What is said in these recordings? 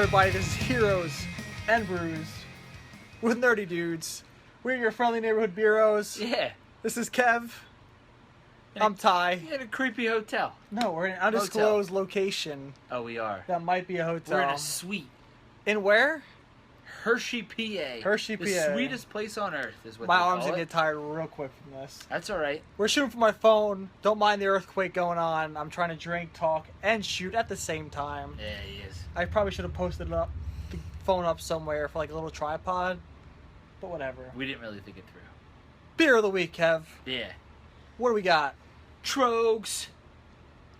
everybody? This is Heroes and Brews with Nerdy Dudes. We're your friendly neighborhood Beeroes. Yeah. This is Kev. I'm Ty. In a creepy hotel. No, we're in an undisclosed location. Oh, we are. That might be a hotel. We're in a suite. In where? Hershey, PA. Hershey, PA. The sweetest place on earth is what My they call arms it. gonna get tired real quick from this. That's all right. We're shooting from my phone. Don't mind the earthquake going on. I'm trying to drink, talk, and shoot at the same time. Yeah, he is. I probably should have posted the phone up somewhere for like a little tripod, but whatever. We didn't really think it through. Beer of the week, Kev. Yeah. What do we got? Troegs.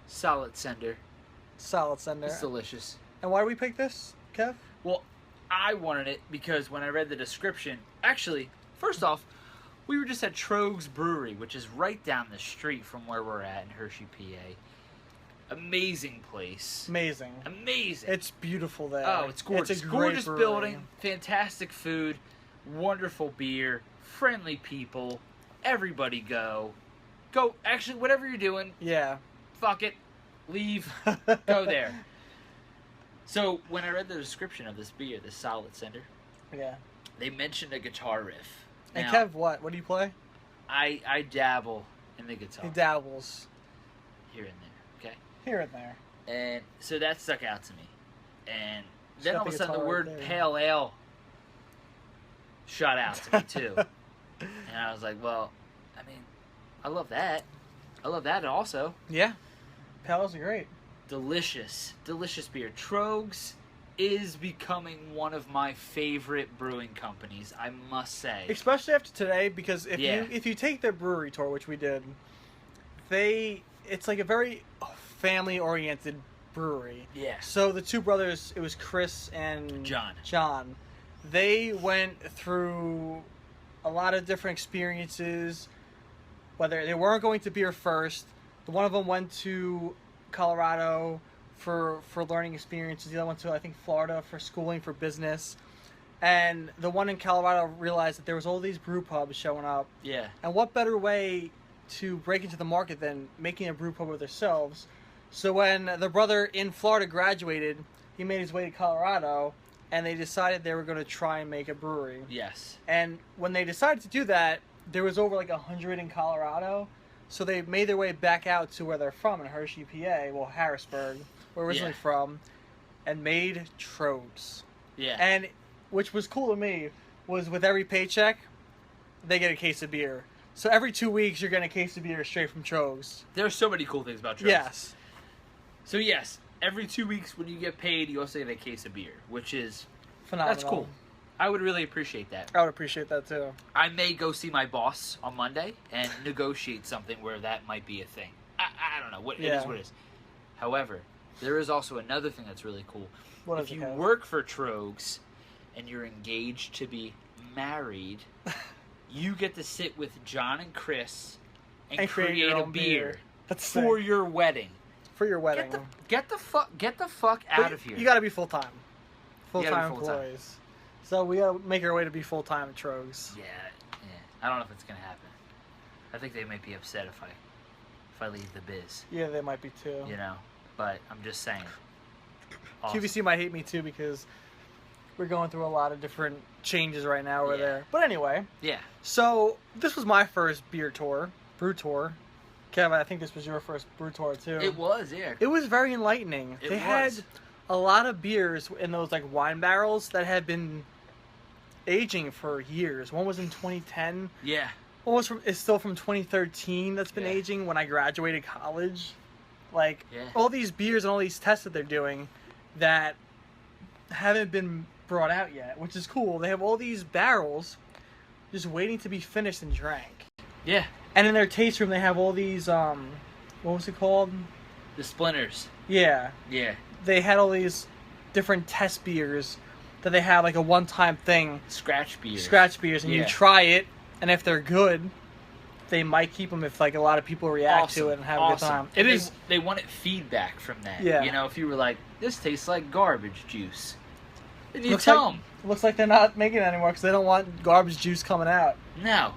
Solid sender. Solid sender. It's delicious. And why do we pick this, Kev? Well, I wanted it because when I read the description, actually, first off, we were just at Troegs Brewery, which is right down the street from where we're at in Hershey, PA. Amazing place. Amazing. Amazing. It's beautiful there. Oh, it's gorgeous. It's a gorgeous great building, fantastic food, wonderful beer, friendly people. Everybody go. Go, actually, whatever you're doing, Yeah. fuck it. Leave. Go there. So, when I read the description of this beer, this solid sender, Yeah. they mentioned a guitar riff. And Now, Kev, what? What do you play? I dabble in the guitar. He dabbles Here and there, okay? here and there. And so that stuck out to me. And Just then got all of the a sudden the guitar word right there. pale ale shot out to me too. And I was like, well, I mean, I love that. I love that also. Yeah. Pals are great. Delicious. Delicious beer. Troegs is becoming one of my favorite brewing companies, I must say. Especially after today, because Yeah. if you take their brewery tour, which we did, it's like a very family oriented brewery. Yeah. So the two brothers, it was Chris and John. They went through a lot of different experiences. Whether they weren't going to beer first, one of them went to Colorado for learning experiences. The other went to, I think, Florida for schooling for business. And the one in Colorado realized that there was all these brew pubs showing up. Yeah. And what better way to break into the market than making a brew pub with themselves? So when the brother in Florida graduated, he made his way to Colorado, and they decided they were going to try and make a brewery. Yes. And when they decided to do that, there was over like 100 in Colorado. So they made their way back out to where they're from in Hershey, PA, well, Harrisburg, where we're originally from, and made Troegs. Yeah. And which was cool to me was with every paycheck, they get a case of beer. So every 2 weeks, you're getting a case of beer straight from Troegs. There's so many cool things about Troegs. Yes. So yes, every 2 weeks when you get paid, you also get a case of beer, which is Phenomenal. that's cool. I would really appreciate that. I would appreciate that too. I may go see my boss on Monday and negotiate something where that might be a thing. I don't know. It is what it is. However, there is also another thing that's really cool. What if is it, you Kev? work for Troegs and you're engaged to be married, you get to sit with John and Chris and create your create a own beer That's for sick. your wedding. For your wedding. Get the fuck But out of here. You got to be full time. Full You gotta time be full-time. employees. So we got to make our way to be full time at Troegs. Yeah. I don't know if it's gonna happen. I think they might be upset if I leave the biz. Yeah, they might be too. You know, but I'm just saying. Awesome. QVC might hate me too because we're going through a lot of different changes right now over Yeah. there. But anyway, Yeah. so this was my first brew tour. Kevin, I think this was your first brew tour too. It was, yeah. It was very enlightening. It They was. had a lot of beers in those like wine barrels that had been aging for years. One was in 2010. Yeah. One is still from 2013 that's been Yeah. aging when I graduated college. Like, Yeah. all these beers and all these tests that they're doing that haven't been brought out yet, which is cool. They have all these barrels just waiting to be finished and drank. Yeah. And in their taste room, they have all these, what was it called? The splinters. Yeah. Yeah. They had all these different test beers that they have like a one-time thing. Scratch beers. Scratch beers, and you Yeah. try it, and if they're good, they might keep them if like a lot of people react to it and have a good time. And they wanted feedback from that. Yeah. You know, if you were like, this tastes like garbage juice, then you Looks tell like- them. Looks like they're not making it anymore because they don't want garbage juice coming out. No.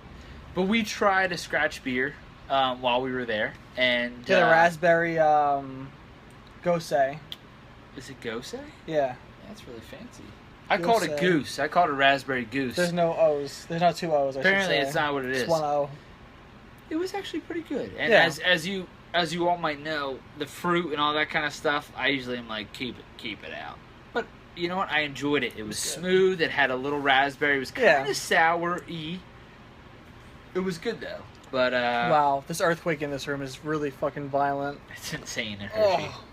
But we tried a scratch beer while we were there. And Did a raspberry gose. Is it Gose? Yeah. That's really fancy. I You'll called it say. goose. I called it raspberry goose. There's no O's. There's not two O's. Apparently, I should say. it's not what it is. It's one O. It was actually pretty good. And Yeah. as you all might know, the fruit and all that kind of stuff, I usually am like, keep it out. But you know what? I enjoyed it. It was smooth. It had a little raspberry. It was kind of sour-y. It was good though. But wow, this earthquake in this room is really fucking violent. It's insane in Hershey. Oh,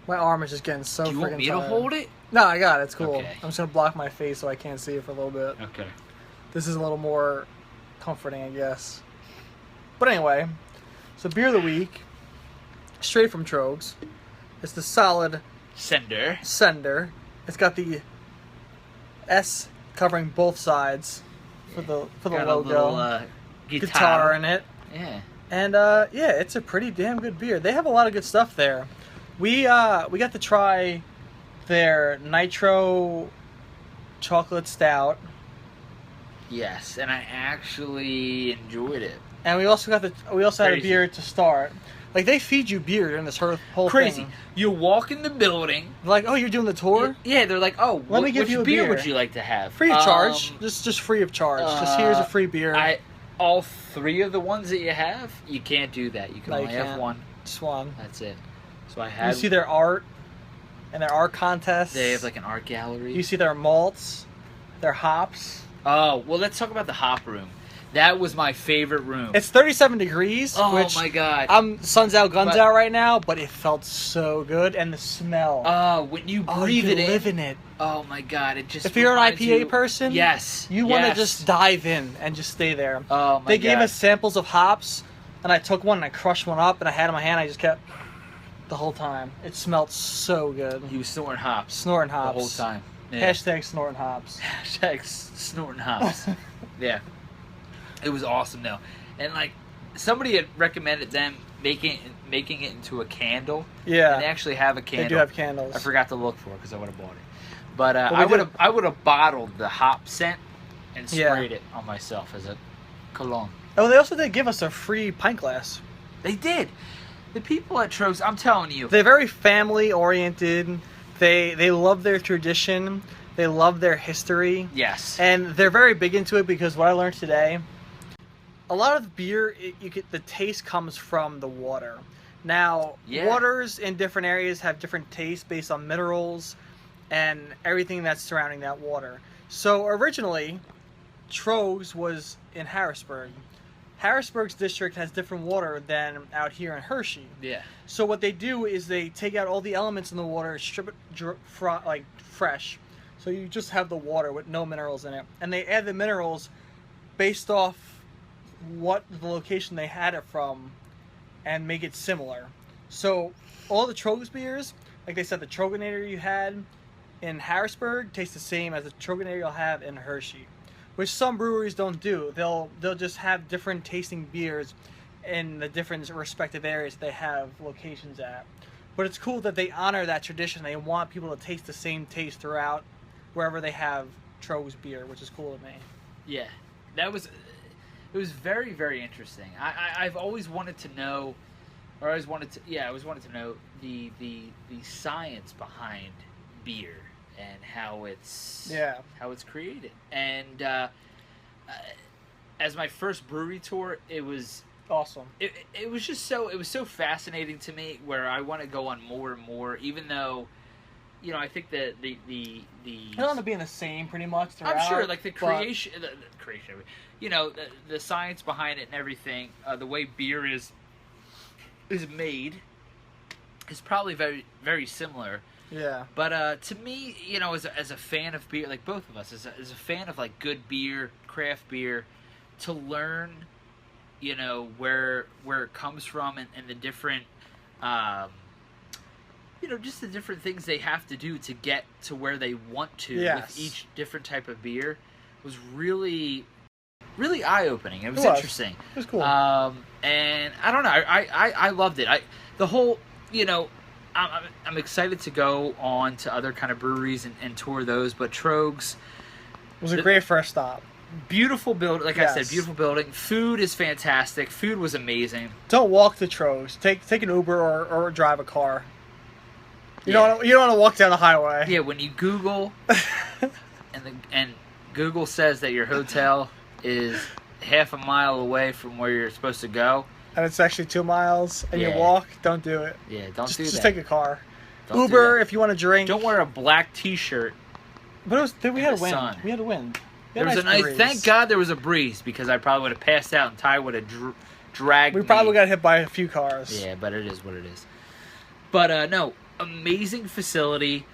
my arm is just getting so freaking tired. Do you want me to hold it? No, I got it. It's cool. Okay. I'm just gonna block my face so I can't see it for a little bit. Okay. This is a little more comforting, I guess. But anyway, so beer of the week, straight from Troegs. It's the solid Sender. It's got the S covering both sides for the Got logo. A little, guitar in it. Yeah. And yeah, it's a pretty damn good beer. They have a lot of good stuff there. We got to try their Nitro chocolate stout. Yes, and I actually enjoyed it. And we also had a Crazy. beer to start. Like, they feed you beer during this whole Crazy. thing. You walk in the building. Like, oh, you're doing the tour? Yeah, they're like, oh, Let me give which you a beer beer. would you like to have? Free of charge. Just free of charge. Just here's a free beer. All three of the ones that you have, you can't do that. You can No, you only have can't. one. Just one. That's it. So I had. You see their art and their art contests. They have like an art gallery. You see their malts, their hops. Oh, well, let's talk about the hop room. That was my favorite room. It's 37 degrees. Oh which my god. I'm sun's out, guns out right now, but it felt so good, and the smell. Oh, when you breathe you it live in. in it. Oh my god, it just. If you're an reminds IPA you- person, yes, you want to just dive in and just stay there. Oh my They gave God. us samples of hops, and I took one and I crushed one up, and I had it in my hand. I just kept the whole time. It smelled so good. He was snorting hops Snorting the hops. whole time. Yeah. Hashtag snorting hops. Hashtag snorting hops. Yeah. It was awesome though, and like somebody had recommended them making it into a candle. Yeah. And they actually have a candle. They do have candles. I forgot to look for it because I would have bought it. But we I would have bottled the hop scent and Yeah. sprayed it on myself as a cologne. Oh, they also did give us a free pint glass. They did. The people at Troegs, I'm telling you. They're very family oriented. They love their tradition. They love their history. Yes. And they're very big into it because what I learned today, a lot of beer, the taste comes from the water. Now, Yeah. waters in different areas have different tastes based on minerals and everything that's surrounding that water. So originally, Troegs was in Harrisburg. Harrisburg's district has different water than out here in Hershey. Yeah. So what they do is they take out all the elements in the water, strip it like fresh. So you just have the water with no minerals in it. And they add the minerals based off what the location they had it from and make it similar. So all the Troegs beers, like they said, the Troegenator you had in Harrisburg tastes the same as the Troegenator you'll have in Hershey, which some breweries don't do. They'll just have different tasting beers in the different respective areas they have locations at. But it's cool that they honor that tradition. They want people to taste the same taste throughout wherever they have Troegs beer, which is cool to me. Yeah. It was very, very interesting. I've always wanted to know, or I always wanted to know the science behind beer and how it's created. And as my first brewery tour, it was awesome. It was just so fascinating to me, where I want to go on more and more, even though, you know, I think that the I don't want to be in the same pretty much throughout. I'm sure, like the creation, you know, the science behind it and everything, the way beer is made is probably very, very similar. Yeah. But to me, you know, as a fan of beer, like both of us, as a fan of like good beer, craft beer, to learn, you know, where it comes from and the different, you know, just the different things they have to do to get to where they want to with each different type of beer was really, really eye-opening. It was interesting. It was cool. And I don't know, I loved it. The whole, you know, I'm excited to go on to other kind of breweries and tour those, but Troegs was a great first stop. Beautiful building, like I said, beautiful building. Food is fantastic. Food was amazing. Don't walk to Troegs. Take an Uber or drive a car. You don't want to walk down the highway. Yeah, when you Google, and Google says that your hotel is half a mile away from where you're supposed to go, and it's actually 2 miles, and you walk, don't do it. Yeah, don't do that. Just take a car. Don't Uber if you want to drink. Don't wear a black T-shirt. But we had a wind. Sun. We had a wind. There was a nice breeze. Thank God there was a breeze, because I probably would have passed out and Ty would have dragged me. We probably got hit by a few cars. Yeah, but it is what it is. But no, amazing facility,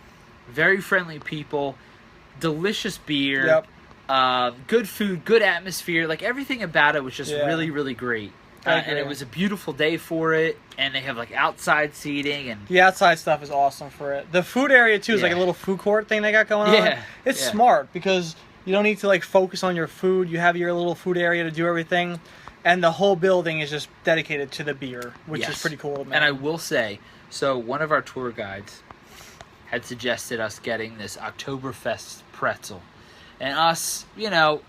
very friendly people, delicious beer, good food, good atmosphere. Like, everything about it was just really, really great. And it was a beautiful day for it, and they have like outside seating, and the outside stuff is awesome for it. The food area too is like a little food court thing they got going on. It's smart because you don't need to like focus on your food. You have your little food area to do everything, and the whole building is just dedicated to the beer, which is pretty cool. Man. And I will say, so one of our tour guides had suggested us getting this Oktoberfest pretzel, and us, you know,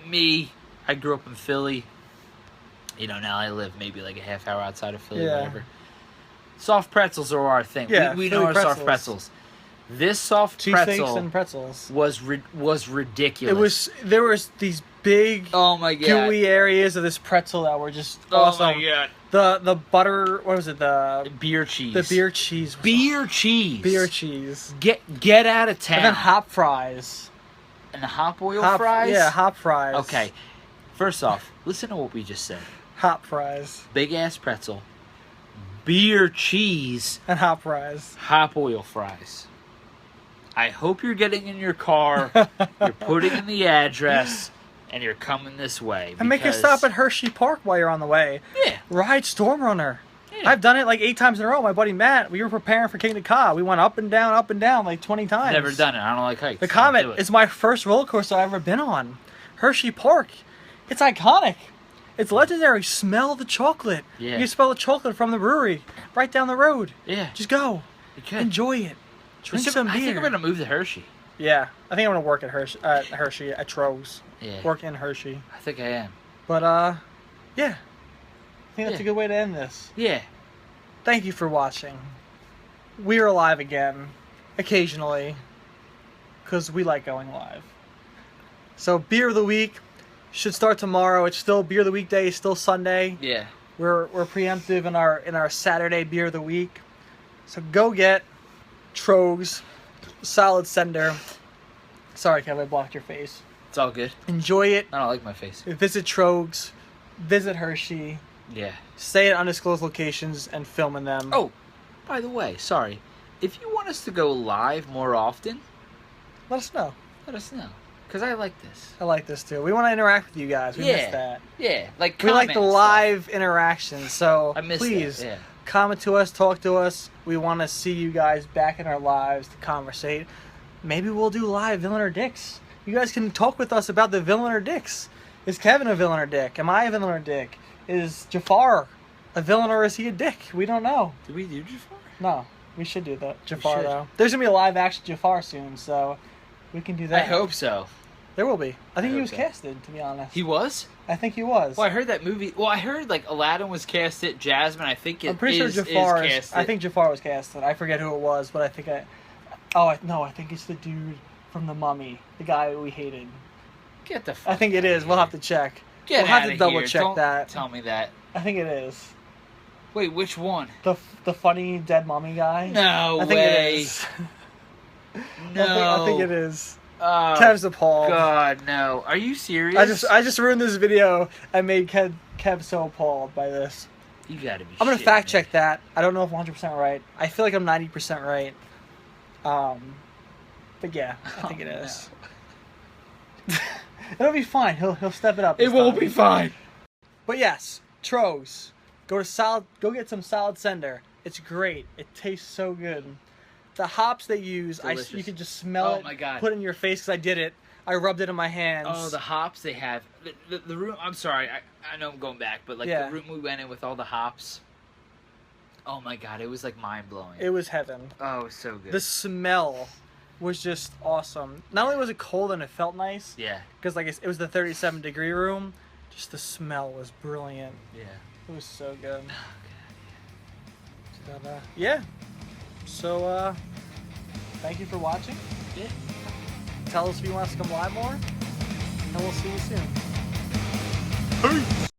me, I grew up in Philly. You know, now I live maybe like a half hour outside of Philly, whatever. Soft pretzels are our thing. Yeah, we know our soft pretzels. This soft pretzel and pretzels was ridiculous. There was these big gooey areas of this pretzel that were just awesome. Oh my god. The butter, what was it? The beer cheese. The beer cheese. Beer cheese. Beer cheese. Get out of town. And then hop fries. And the hop oil fries? Yeah, hop fries. Okay. First off, listen to what we just said. Hop fries. Big ass pretzel. Beer cheese. And hop fries. Hop oil fries. I hope you're getting in your car, you're putting in the address, and you're coming this way. And make a stop at Hershey Park while you're on the way. Yeah. Ride Stormrunner. Yeah. I've done it like 8 times in a row. My buddy Matt, we were preparing for King of the Ka. We went up and down like 20 times. Never done it. I don't like hikes. The Comet is my first roller coaster I've ever been on. Hershey Park. It's iconic. It's legendary. Smell the chocolate. Yeah. You smell the chocolate from the brewery right down the road. Yeah. Just go. You could. Enjoy it. Drink some beer. I think I'm going to move to Hershey. Yeah. I think I'm going to work at Hershey, at Troegs. Yeah. Work in Hershey. I think I am. But, yeah. I think that's a good way to end this. Yeah. Thank you for watching. We are live again. Occasionally. Because we like going live. So, Beer of the Week should start tomorrow. It's still Beer of the Week day. It's still Sunday. Yeah. We're preemptive in our Saturday Beer of the Week. So go get Troegs Solid Sender. Sorry, Kevin, I blocked your face. It's all good. Enjoy it. I don't like my face. Visit Troegs. Visit Hershey. Yeah. Stay at undisclosed locations and film in them. Oh, by the way, sorry. If you want us to go live more often, let us know. Let us know. Because I like this. I like this too. We want to interact with you guys. We miss that. Yeah. Like, we like the live interaction. So please comment to us, talk to us. We want to see you guys back in our lives to conversate. Maybe we'll do live Villain or Dicks. You guys can talk with us about the Villain or Dicks. Is Kevin a villain or dick? Am I a villain or dick? Is Jafar a villain or is he a dick? We don't know. Did we do Jafar? No. We should do that. Jafar, though. There's going to be a live action Jafar soon, so we can do that. I hope so. There will be. I think he was casted, to be honest. He was? I think he was. Well, I heard that movie. Well, I heard like Aladdin was casted. Jasmine, I think I'm pretty sure Jafar is casted. I think Jafar was casted. I forget who it was, but I think I think it's the dude from The Mummy, the guy we hated. Get the fuck I think it is. We'll have to check. We'll have to double check that. Tell me that. I think it is. Wait, which one? The funny dead mummy guy? No I think way. It is. No. I think it is. Kev's appalled. God, no. Are you serious? I just ruined this video and made Kev so appalled by this. You gotta be I'm gonna fact check that. I don't know if I'm 100% right. I feel like I'm 90% right. But yeah, I think it is. No. It'll be fine. He'll step it up. It won't be fine. But yes, Troegs. Go get some Solid Sender. It's great. It tastes so good. The hops they use, you can just smell it. Oh my god! Put it in your face because I did it. I rubbed it in my hands. Oh, the hops they have. The room. I'm sorry. I know I'm going back, but like the room we went in with all the hops. Oh my god! It was like mind blowing. It was heaven. Oh, it was so good. The smell was just awesome. Not only was it cold and it felt nice. Yeah. Because like it was the 37-degree room. Just the smell was brilliant. Yeah. It was so good. Oh, God, yeah. So, thank you for watching. Yeah. Tell us if you want us to come live more, and we'll see you soon. Peace.